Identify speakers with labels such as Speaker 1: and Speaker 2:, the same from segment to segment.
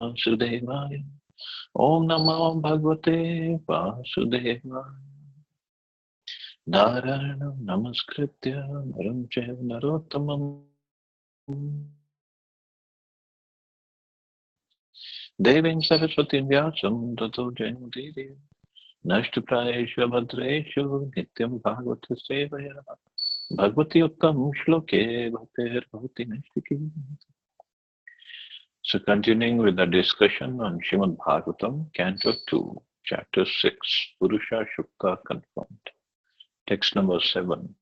Speaker 1: Vasudevaya. Om Namo Bhagavate Vasudevaya. Narayanam Namaskritya Naram Chaiva Narottamam Devim Saraswatim Vyasam Tato Jayanudiri Nashtuprayeshu Bhadreshu Nityam Bhagavata Sevaya Bhagavati Uttam Shloke Bhater Bhavati Nashtiki. So continuing with the discussion on Srimad Bhagavatam, Canto 2, Chapter 6, Purusha Shukta Confirmed. Text number 7.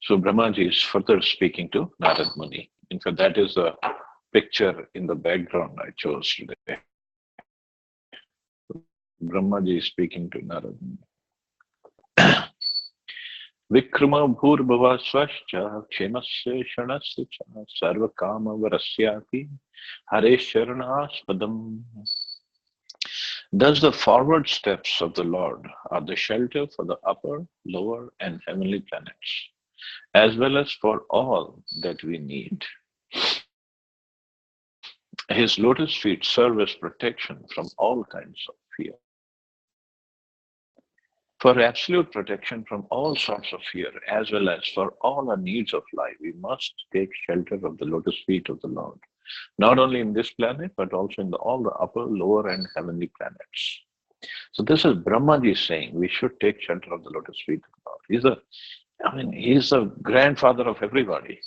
Speaker 1: So Brahmaji is further speaking to Narad Muni. In fact, that is the picture in the background I chose today. Brahmaji is speaking to Narad Muni. Vikrama bhurbhava swascha kshemasya shanasya cha sarva kama varasyapi hare sharanaspadam. Thus the forward steps of the Lord are the shelter for the upper, lower and heavenly planets, as well as for all that we need. His lotus feet serve as protection from all kinds of fear. For absolute protection from all sorts of fear, as well as for all our needs of life, we must take shelter of the lotus feet of the Lord, not only in this planet, but also in all the upper, lower, and heavenly planets. So this is Brahmaji saying we should take shelter of the lotus feet of the Lord. He's the grandfather of everybody.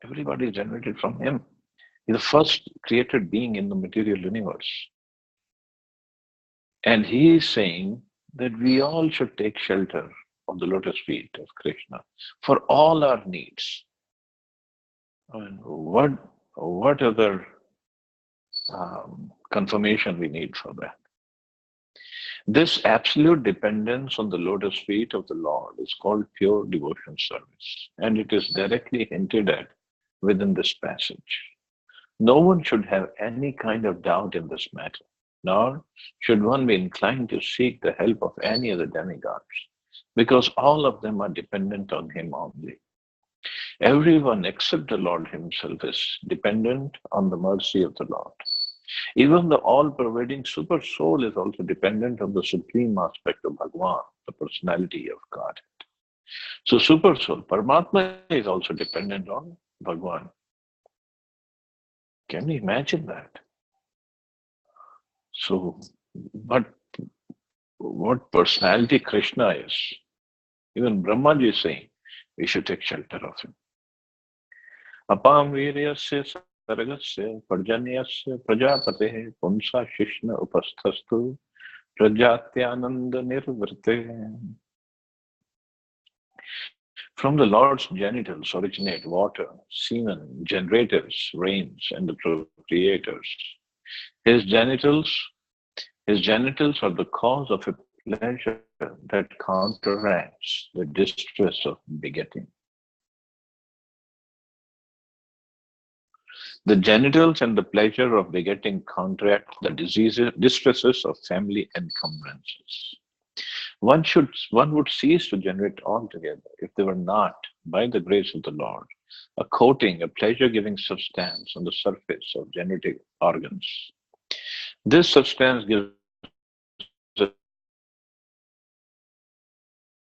Speaker 1: Everybody is generated from him. He's the first created being in the material universe. And he is saying that we all should take shelter of the lotus feet of Krishna for all our needs. What other confirmation we need for that? This absolute dependence on the lotus feet of the Lord is called pure devotion service, and it is directly hinted at within this passage. No one should have any kind of doubt in this matter, nor should one be inclined to seek the help of any other demigods, because all of them are dependent on him only. Everyone except the Lord himself is dependent on the mercy of the Lord. Even the all-pervading super soul is also dependent on the supreme aspect of Bhagwan, the personality of God. So super soul, Paramatma, is also dependent on Bhagwan. Can you imagine that? So, but what personality Krishna is, even Brahmaji is saying we should take shelter of him. Apam viryasya sargasya parjanyasya prajapate punsa shishna upasthastu prajatyananda nirvrte. From the Lord's genitals originate water, semen, generators, rains, and the procreators. His genitals are the cause of a pleasure that counteracts the distress of begetting. The genitals and the pleasure of begetting counteract the distresses of family encumbrances. One would cease to generate altogether if they were not, by the grace of the Lord, a coating, a pleasure-giving substance on the surface of genital organs. This substance gives a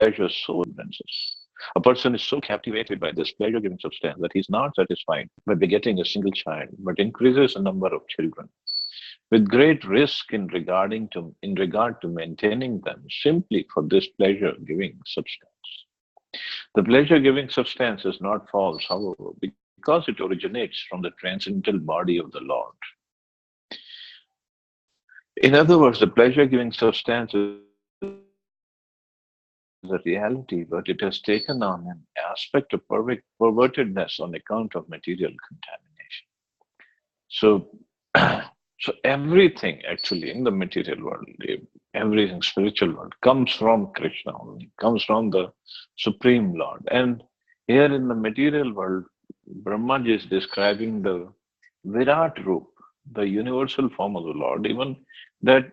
Speaker 1: pleasure so intense. A person is so captivated by this pleasure-giving substance that he is not satisfied by begetting a single child, but increases the number of children, with great risk in regard to maintaining them simply for this pleasure-giving substance. The pleasure-giving substance is not false, however, because it originates from the transcendental body of the Lord. In other words, the pleasure-giving substance is a reality, but it has taken on an aspect of pervertedness on account of material contamination. So, so everything actually in the material world, everything spiritual world comes from Krishna only, comes from the Supreme Lord. And here in the material world, Brahmaji is describing the Virat Roop, the universal form of the Lord, even that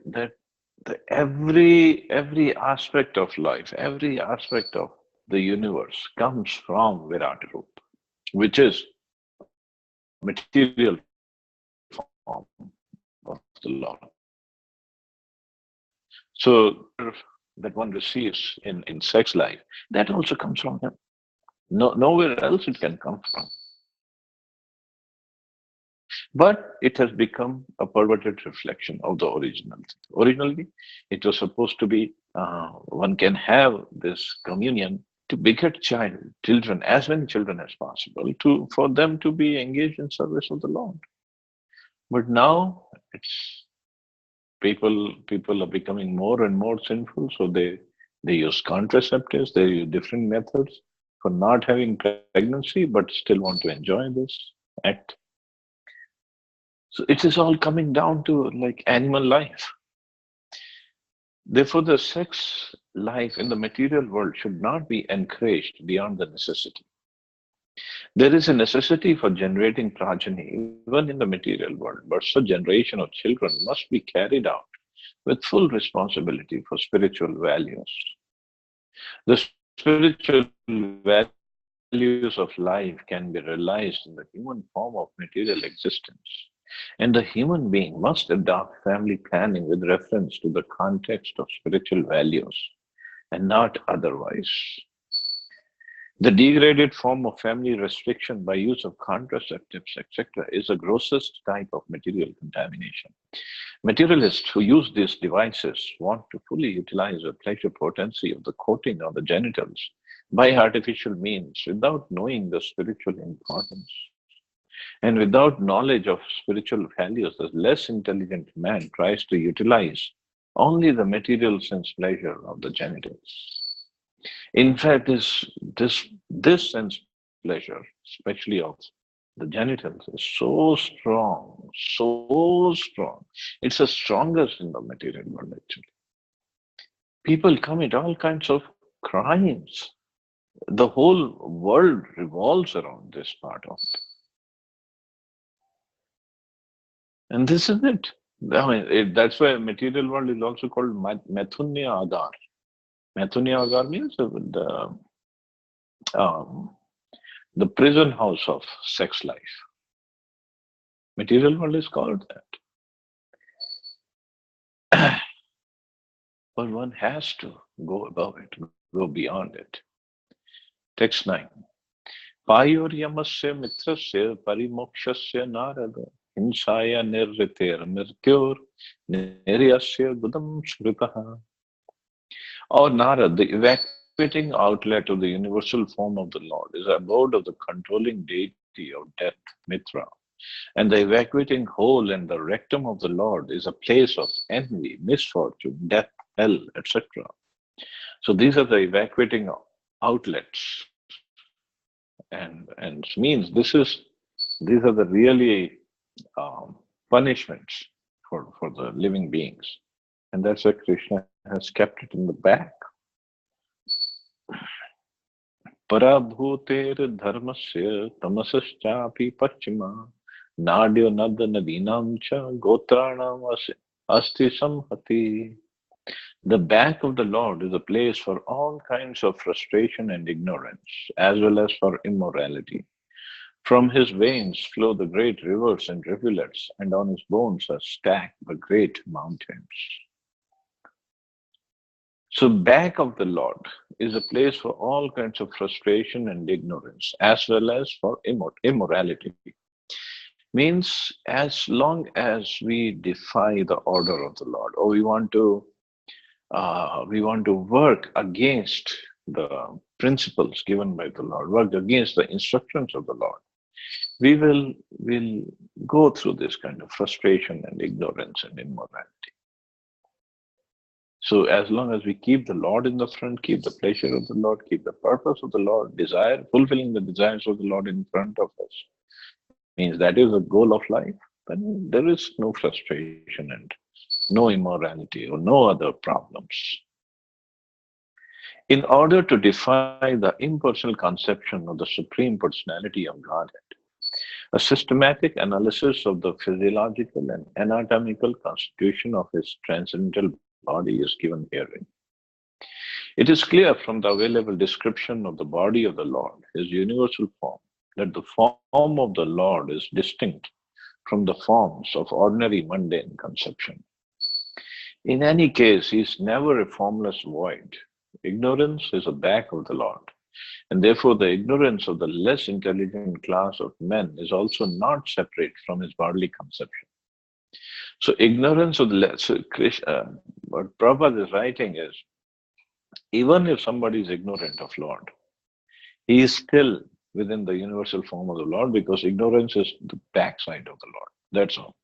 Speaker 1: every aspect of life, every aspect of the universe comes from Virat Roop, which is material form of the Lord. So that one receives in sex life, that also comes from him. Nowhere else it can come from. But it has become a perverted reflection of the original. Originally, it was supposed to be one can have this communion to beget children, as many children as possible, to for them to be engaged in service of the Lord. But now it's people are becoming more and more sinful, so they use contraceptives, they use different methods for not having pregnancy, but still want to enjoy this act. So it is all coming down to like animal life. Therefore, the sex life in the material world should not be encouraged beyond the necessity. There is a necessity for generating progeny even in the material world, but such generation of children must be carried out with full responsibility for spiritual values. The spiritual values of life can be realized in the human form of material existence. And the human being must adopt family planning with reference to the context of spiritual values and not otherwise. The degraded form of family restriction by use of contraceptives, etc., is the grossest type of material contamination. Materialists who use these devices want to fully utilize the pleasure potency of the coating of the genitals by artificial means without knowing the spiritual importance. And without knowledge of spiritual values, the less intelligent man tries to utilize only the material sense pleasure of the genitals. In fact, this sense pleasure, especially of the genitals, is so strong. It's the strongest in the material world, actually. People commit all kinds of crimes. The whole world revolves around this part of it. And this is it. I mean, that's why material world is also called Methunya Agar. Methunya Agar means um, the prison house of sex life. Material world is called that. But one has to go above it, go beyond it. Text 9. Payoryamasya mitrasya parimokshasya narada hinsaya nirriter mrityur niryasya gudam shritaha. Or Narad, the evacuating outlet of the universal form of the Lord, is the abode of the controlling deity of death, Mitra. And the evacuating hole and the rectum of the Lord is a place of envy, misfortune, death, hell, etc. So these are the evacuating outlets, and means these are the really punishments for the living beings, and that's why Krishna has kept it in the back. Parabhuter dharmasya tamasaschapi pachima nadyo nada nadinam cha gotranam asti samhati. The back of the Lord is a place for all kinds of frustration and ignorance, as well as for immorality. From his veins flow the great rivers and rivulets, and on his bones are stacked the great mountains. So, back of the Lord is a place for all kinds of frustration and ignorance, as well as for immorality. Means as long as we defy the order of the Lord, or we want to work against the principles given by the Lord, work against the instructions of the Lord, will go through this kind of frustration and ignorance and immorality. So as long as we keep the Lord in the front, keep the pleasure of the Lord, keep the purpose of the Lord, fulfilling the desires of the Lord in front of us, means that is the goal of life, then there is no frustration and no immorality or no other problems. In order to defy the impersonal conception of the Supreme Personality of Godhead, a systematic analysis of the physiological and anatomical constitution of his transcendental body is given herein. It is clear from the available description of the body of the Lord, his universal form, that the form of the Lord is distinct from the forms of ordinary mundane conception. In any case, he is never a formless void. Ignorance is a back of the Lord, and therefore the ignorance of the less intelligent class of men is also not separate from his bodily conception. So ignorance of the less, so what Prabhupada is writing is, even if somebody is ignorant of Lord, he is still within the universal form of the Lord because ignorance is the backside of the Lord. That's all.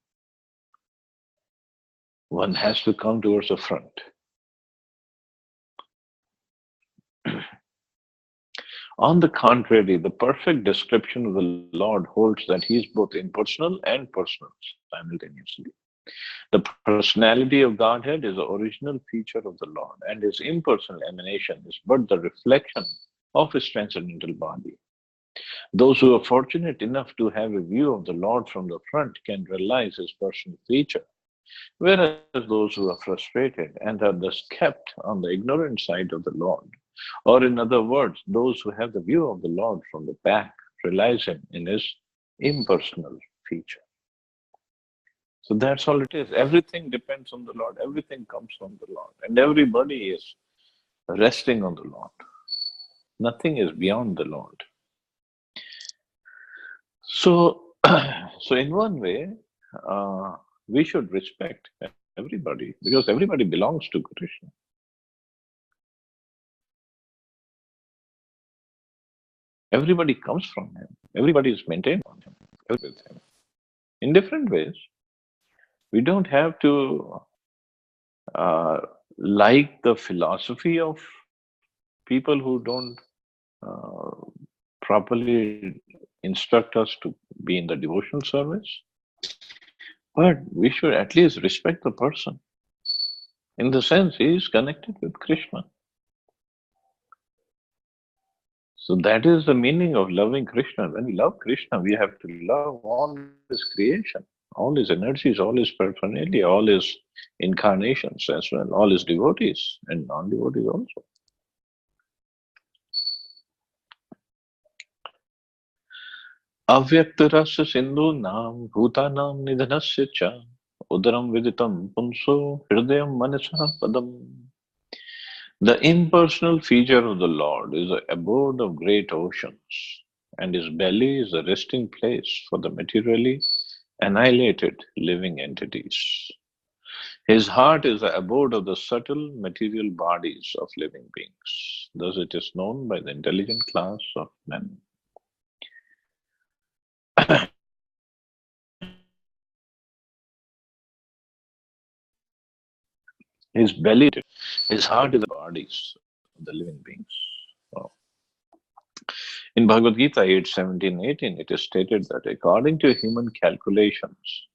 Speaker 1: One has to come towards the front. On the contrary, the perfect description of the Lord holds that he is both impersonal and personal simultaneously. The personality of Godhead is the original feature of the Lord, and his impersonal emanation is but the reflection of his transcendental body. Those who are fortunate enough to have a view of the Lord from the front can realize his personal feature, whereas those who are frustrated and are thus kept on the ignorant side of the Lord, or in other words, those who have the view of the Lord from the back, realize him in his impersonal feature. So that's all it is. Everything depends on the Lord. Everything comes from the Lord. And everybody is resting on the Lord. Nothing is beyond the Lord. So, so in one way, we should respect everybody because everybody belongs to Krishna. Everybody comes from him. Everybody is maintained on him, with him. In different ways. We don't have to uh, like the philosophy of people who don't uh, properly instruct us to be in the devotional service, but we should at least respect the person. In the sense, he is connected with Krishna. So that is the meaning of loving Krishna. When we love Krishna, we have to love all his creation, all his energies, all his paraphernalia, all his incarnations as well, all his devotees and non-devotees also. Avyaktarasya sindhu nam bhutanam nidhanasya cha udaram viditam punso hridayam manasa padam. The impersonal feature of the Lord is the abode of great oceans, and his belly is the resting place for the materially annihilated living entities. His heart is the abode of the subtle material bodies of living beings. Thus it is known by the intelligent class of men. His belly, his heart is the bodies of the living beings. Oh. In Bhagavad Gita 8:17-18, it is stated that according to human calculations,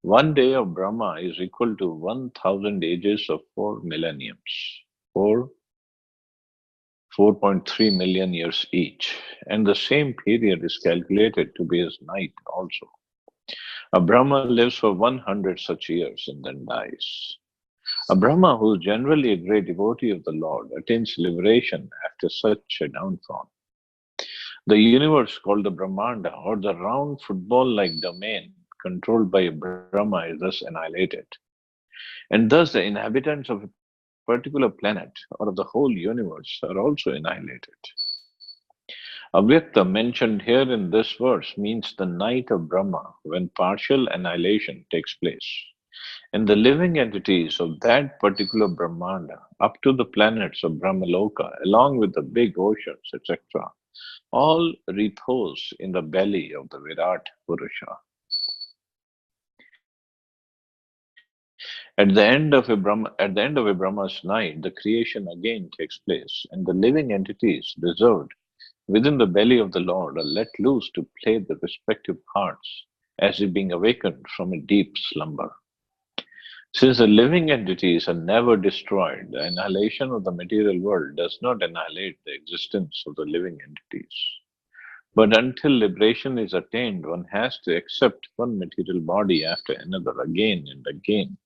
Speaker 1: one day of Brahma is equal to 1,000 ages of 4 millenniums, or 4.3 million years each, and the same period is calculated to be his night also. A Brahma lives for 100 such years and then dies. A Brahma who is generally a great devotee of the Lord attains liberation after such a downfall. The universe called the Brahmanda, or the round football-like domain controlled by Brahma, is thus annihilated. And thus the inhabitants of a particular planet or of the whole universe are also annihilated. Avyakta mentioned here in this verse means the night of Brahma when partial annihilation takes place. And the living entities of that particular Brahmanda, up to the planets of Brahmaloka, along with the big oceans, etc., all repose in the belly of the Virata purusa. At the end of a Brahma's night, the creation again takes place, and the living entities reserved within the belly of the Lord are let loose to play their respective parts as if being awakened from a deep slumber. Since the living entities are never destroyed, the annihilation of the material world does not annihilate the existence of the living entities. But until liberation is attained, one has to accept one material body after another again and again.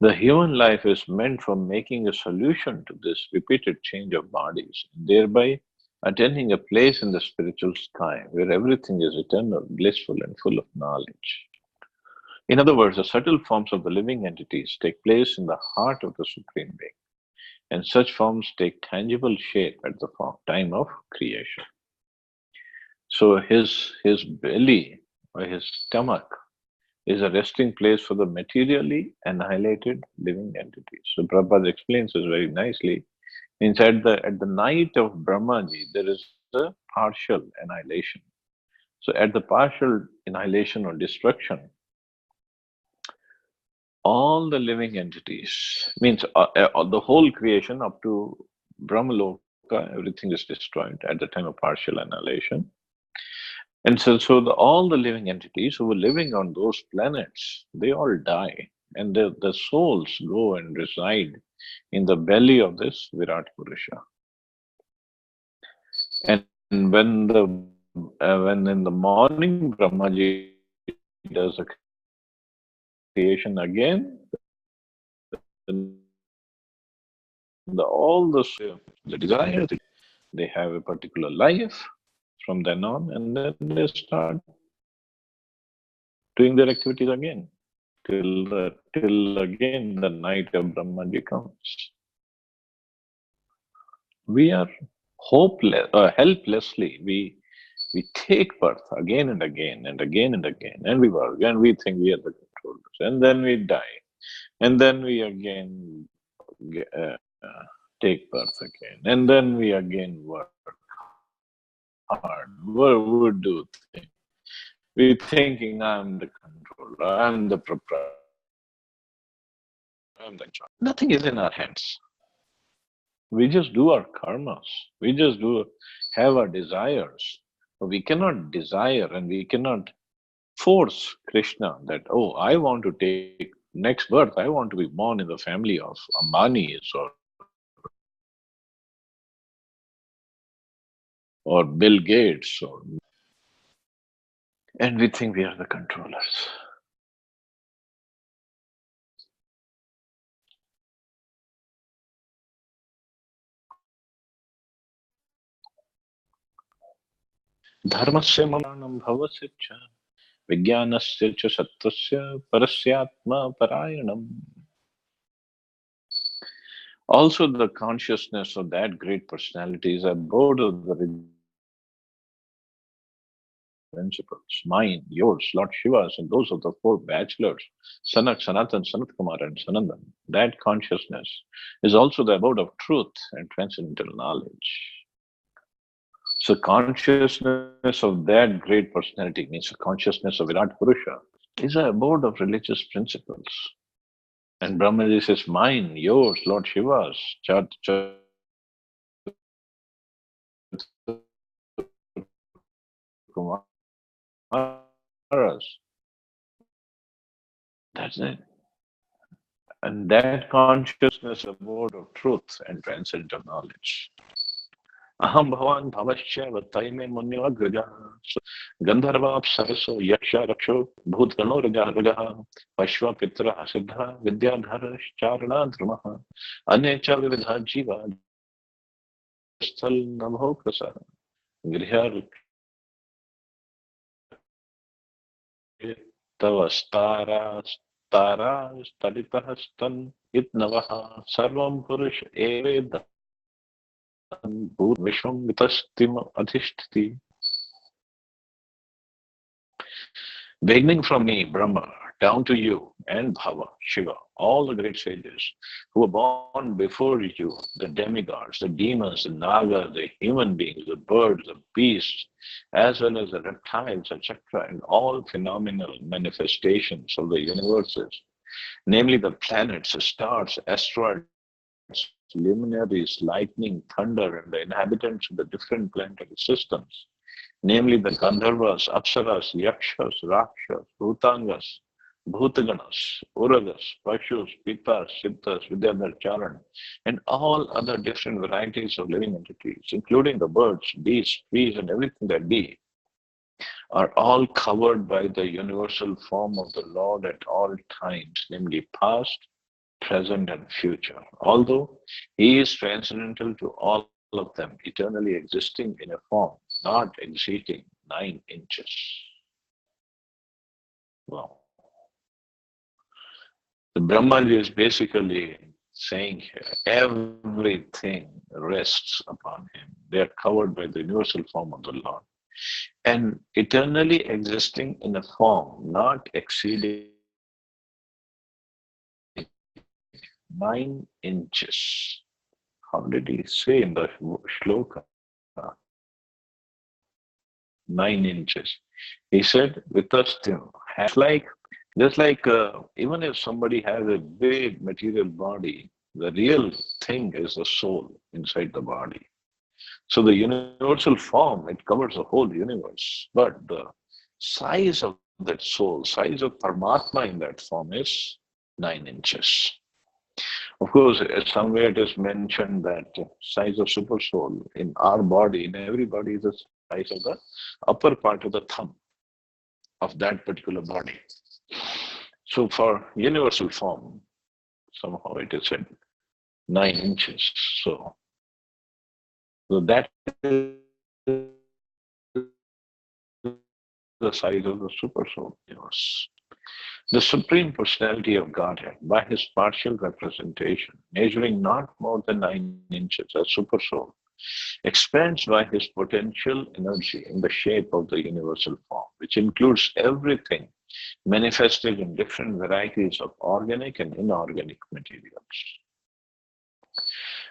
Speaker 1: The human life is meant for making a solution to this repeated change of bodies, thereby attaining a place in the spiritual sky where everything is eternal, blissful, and full of knowledge. In other words, the subtle forms of the living entities take place in the heart of the Supreme Being, and such forms take tangible shape at the time of creation. So his belly or his stomach is a resting place for the materially annihilated living entities. So Prabhupada explains this very nicely. Inside at the night of Brahmaji, there is a partial annihilation. So at the partial annihilation or destruction, all the living entities means the whole creation up to Brahmaloka, everything is destroyed at the time of partial annihilation. And so all the living entities who were living on those planets, they all die. And the souls go and reside in the belly of this Virat Purusha. And when in the morning Brahmaji does a creation again, all the desires, they have a particular life from then on, and then they start doing their activities again till again the night of Brahmaji comes. We are helplessly. We take birth again and again and again and again, and we work, and we think we are the controllers, and then we die, and then we again take birth again, and then we again work hard. What would do things? We thinking I'm the controller, I'm the proprietor, I'm the charge. Nothing is in our hands. We just do our karmas. We just do have our desires. But we cannot desire and we cannot force Krishna that, oh, I want to take next birth, I want to be born in the family of Ambanis or Bill Gates, and we think we are the controllers. धर्मस्य ममाणं भवस्य च विज्ञानस्य च सत्त्वस्य परस्यात्मा parayanam. Also, the consciousness of that great personality is abode of the principles, mine, yours, Lord Shiva's, and those of the four bachelors, Sanak, Sanatan, Sanat Kumar, and Sanandan. That consciousness is also the abode of truth and transcendental knowledge. So, consciousness of that great personality means the consciousness of Virat Purusha is the abode of religious principles. And Brahmaji says, mine, yours, Lord Shiva's, Kumaras. That's it. And that consciousness is a mode of truth and transcendental knowledge. Aham bhavan bhavasya vatayme munyagrajah gandharva apsaraso yaksha raksho bhutgano rajaha pashva pitra siddha vidyadhara charana dhrumaha anecha vividha jiva sthal nabho prasa grihar tavastara stara stalitah stan itnavaha sarvam purush eveda Vishwam Vitastim Adhishtiti. Beginning from me, Brahma, down to you and Bhava, Shiva, all the great sages who were born before you, the demigods, the demons, the nagas, the human beings, the birds, the beasts, as well as the reptiles, etc., and all phenomenal manifestations of the universes, namely the planets, the stars, asteroids, luminaries, lightning, thunder, and the inhabitants of the different planetary systems, namely the Gandharvas, Apsaras, Yakshas, Rakshas, Bhutangas, Bhutaganas, Uragas, Pashus, Pitas, Siddhas, Vidyadhar Charan, and all other different varieties of living entities, including the birds, beasts, trees, and everything that be, are all covered by the universal form of the Lord at all times, namely past, present, and future. Although he is transcendental to all of them eternally existing in a form not exceeding 9 inches. Wow. The Brahmaji is basically saying here, everything rests upon him. They are covered by the universal form of the Lord. And eternally existing in a form not exceeding 9 inches. How did he say in the shloka? 9 inches. He said, with us, just like even if somebody has a big material body, the real thing is the soul inside the body. So the universal form, it covers the whole universe. But the size of that soul, size of Paramatma in that form is 9 inches. Of course, somewhere it is mentioned that size of super soul in our body, in every body, is the size of the upper part of the thumb of that particular body. So for universal form, somehow it is at 9 inches. So that is the size of the super soul universe. The Supreme Personality of Godhead, by his partial representation, measuring not more than 9 inches as super soul, expands by his potential energy in the shape of the universal form, which includes everything manifested in different varieties of organic and inorganic materials.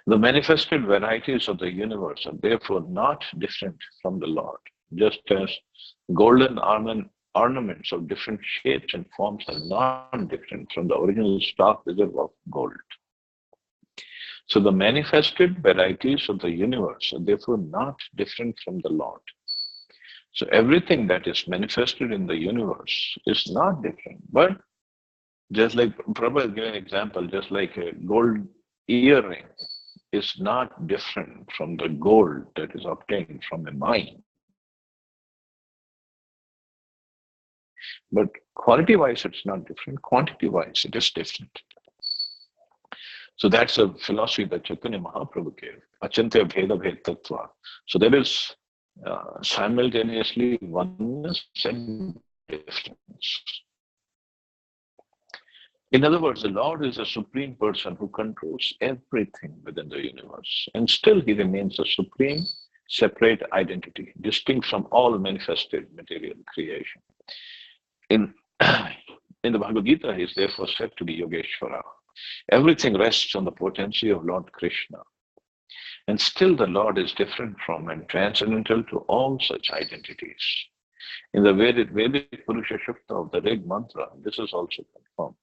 Speaker 1: The manifested varieties of the universe are therefore not different from the Lord, just as golden ornaments of different shapes and forms are not different from the original stock reserve of gold. So the manifested varieties of the universe are therefore not different from the Lord. So everything that is manifested in the universe is not different. But just like Prabhupada is giving an example, just like a gold earring is not different from the gold that is obtained from a mine. But quality-wise, it's not different. Quantity-wise, it is different. So that's a philosophy that Chaitanya Mahaprabhu gave. Achantya Bheda Bhed Tattva. So there is simultaneously oneness and difference. In other words, the Lord is a supreme person who controls everything within the universe. And still he remains a supreme, separate identity, distinct from all manifested material creation. In the Bhagavad Gita, he is therefore said to be Yogeshwara. Everything rests on the potency of Lord Krishna. And still the Lord is different from and transcendental to all such identities. In the Vedic Purusha Shukta of the Rig Mantra, this is also confirmed.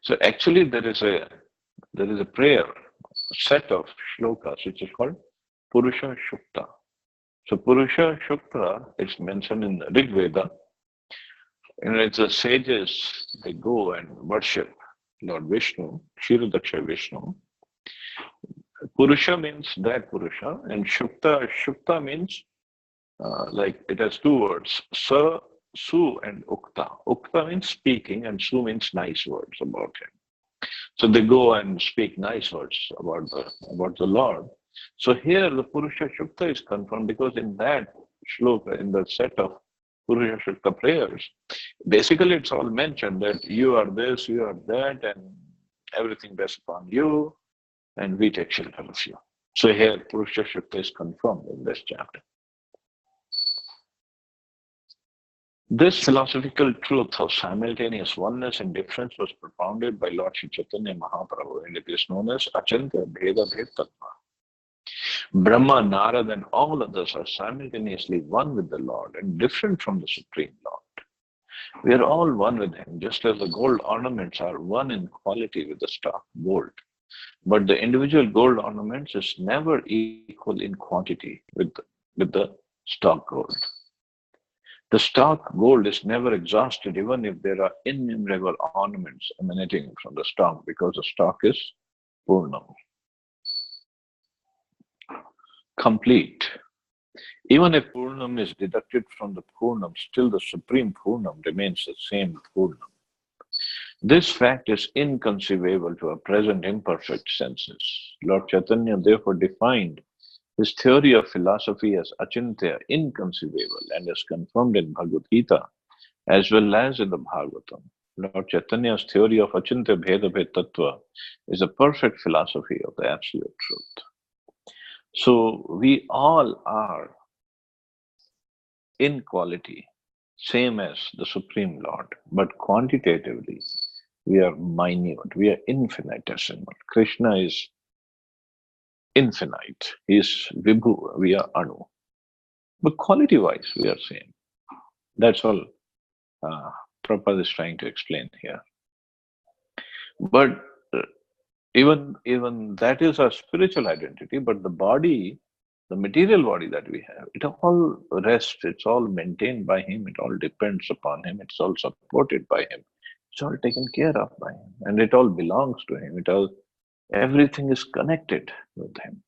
Speaker 1: So actually there is a prayer, a set of shlokas, which is called Purusha Shukta. So Purusha Shukta is mentioned in Rig Veda. And it's the sages, they go and worship Lord Vishnu, Kshirodaksha Vishnu. Purusha means that Purusha, and Shukta means like it has two words, Sa, Su, and Ukta. Ukta means speaking, and Su means nice words about him. So they go and speak nice words about the Lord. So here the Purusha Shukta is confirmed because in that shloka, in the set of Purusha Shukta prayers, basically it's all mentioned that you are this, you are that, and everything rests upon you, and we take shelter of you. So here Purusha Shukta is confirmed in this chapter. This philosophical truth of simultaneous oneness and difference was propounded by Lord Sri Chaitanya Mahaprabhu, and it is known as Achantya Bheda Bhed Tattva. Brahma, Narad, and all others are simultaneously one with the Lord and different from the Supreme Lord. We are all one with Him, just as the gold ornaments are one in quality with the stock gold. But the individual gold ornaments is never equal in quantity with the stock gold. The stock gold is never exhausted, even if there are innumerable ornaments emanating from the stock, because the stock is Purnam, complete. Even if Purnam is deducted from the Purnam, still the Supreme Purnam remains the same Purnam. This fact is inconceivable to our present imperfect senses. Lord Chaitanya therefore defined His theory of philosophy as achintya, inconceivable, and is confirmed in Bhagavad Gita as well as in the Bhagavatam. Lord Chaitanya's theory of achintya bheda bhed tattva is a perfect philosophy of the absolute truth. So we all are in quality, same as the Supreme Lord, but quantitatively, we are minute, we are infinitesimal. Krishna is infinite, he is Vibhu, we are Anu. But quality wise, we are same. That's all uh, Prabhupada is trying to explain here. But even that is our spiritual identity, but the body, the material body that we have, it all rests, it's all maintained by him, it all depends upon him, it's all supported by him, it's all taken care of by him, and it all belongs to him. It all, everything is connected with him.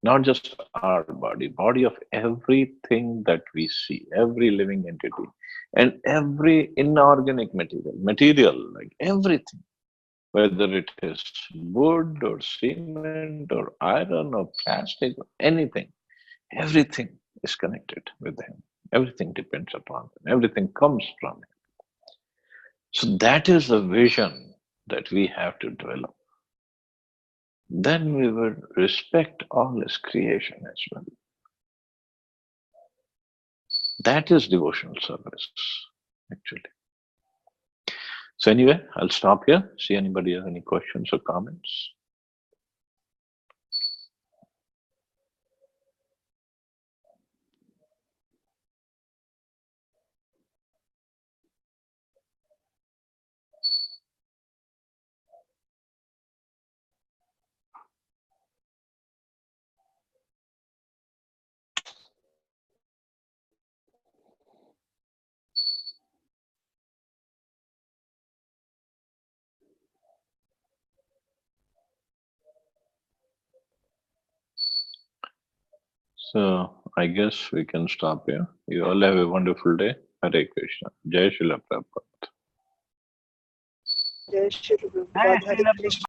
Speaker 1: Not just our body, body of everything that we see, every living entity, and every inorganic material, like everything, whether it is wood or cement or iron or plastic or anything, everything is connected with him. Everything depends upon him. Everything comes from him. So that is the vision that we have to develop. Then we will respect all his creation as well. That is devotional service, actually. So anyway, I'll stop here. See anybody has any questions or comments. So I guess we can stop here. You all have a wonderful day. Hare Krishna. Jai Srila Prabhupada.
Speaker 2: Jai Shri
Speaker 3: Jai
Speaker 2: Prabhupada,
Speaker 3: Srila
Speaker 2: Hare Krishna.